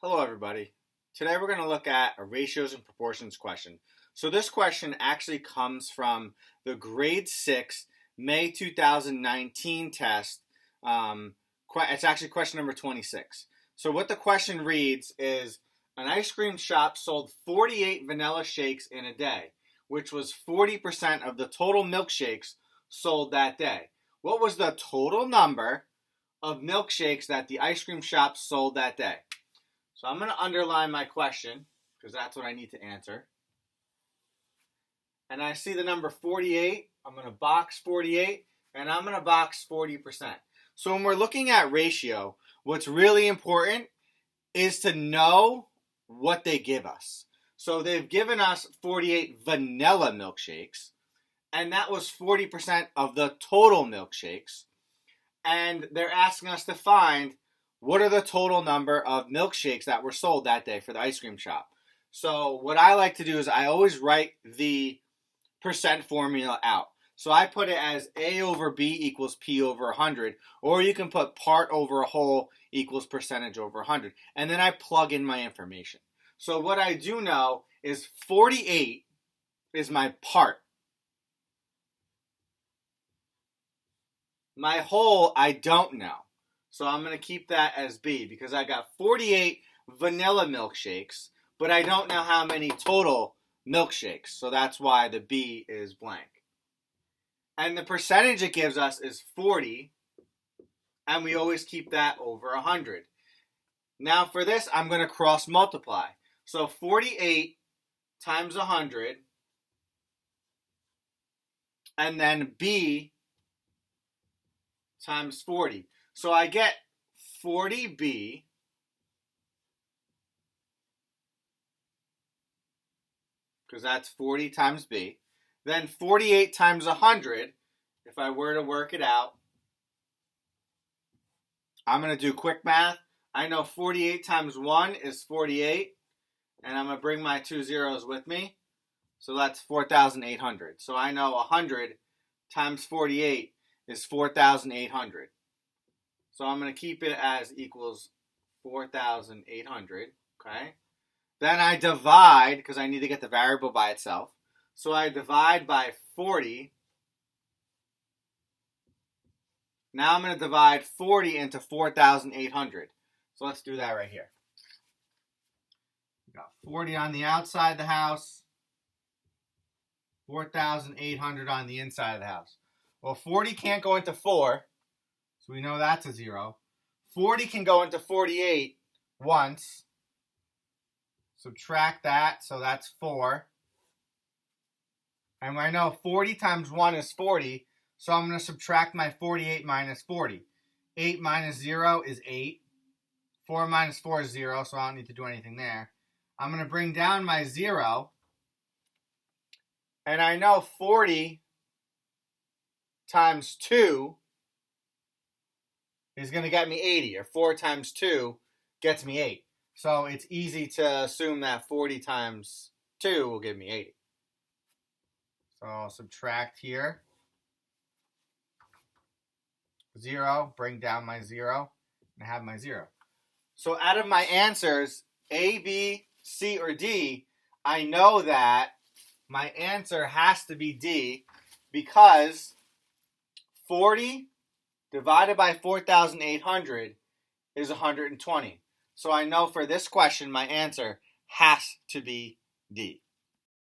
Hello everybody. Today we're going to look at a ratios and proportions question. So this question actually comes from the grade 6 May 2019 test. It's actually question number 26. So what the question reads is, an ice cream shop sold 48 vanilla shakes in a day, which was 40% of the total milkshakes sold that day. What was the total number of milkshakes that the ice cream shop sold that day? So I'm going to underline my question because that's what I need to answer. And I see the number 48. I'm going to box 48 and I'm going to box 40%. So when we're looking at ratio, what's really important is to know what they give us. So they've given us 48 vanilla milkshakes, and that was 40% of the total milkshakes. And they're asking us to find what are the total number of milkshakes that were sold that day for the ice cream shop. So what I like to do is I always write the percent formula out. So I put it as A over B equals P over 100, or you can put part over a whole equals percentage over 100. And then I plug in my information. So what I do know is 48 is my part. My whole, I don't know. So I'm going to keep that as B because I got 48 vanilla milkshakes, but I don't know how many total milkshakes. So that's why the B is blank. And the percentage it gives us is 40, and we always keep that over 100. Now for this, I'm going to cross multiply. So 48 times 100, and then B times 40. So I get 40B because that's 40 times B. Then 48 times 100, if I were to work it out, I'm going to do quick math. I know 48 times 1 is 48, and I'm going to bring my two zeros with me. So that's 4,800. So I know 100 times 48 is 4,800. So I'm going to keep it as equals 4,800, okay? Then I divide, because I need to get the variable by itself. So I divide by 40. Now I'm going to divide 40 into 4,800. So let's do that right here. We got 40 on the outside of the house, 4,800 on the inside of the house. Well, 40 can't go into 4, so we know that's a 0. 40 can go into 48 once. Subtract that, so that's 4. And I know 40 times 1 is 40, so I'm going to subtract my 48 minus 40. 8 minus 0 is 8. 4 minus 4 is 0, so I don't need to do anything there. I'm going to bring down my 0. And I know 40 times 2 is going to get me 80, or 4 times 2 gets me 8. So it's easy to assume that 40 times 2 will give me 80. So I'll subtract here. 0, bring down my 0, and I have my 0. So out of my answers, A, B, C, or D, I know that my answer has to be D because 40 divided by 4,800 is 120. So I know for this question, my answer has to be D.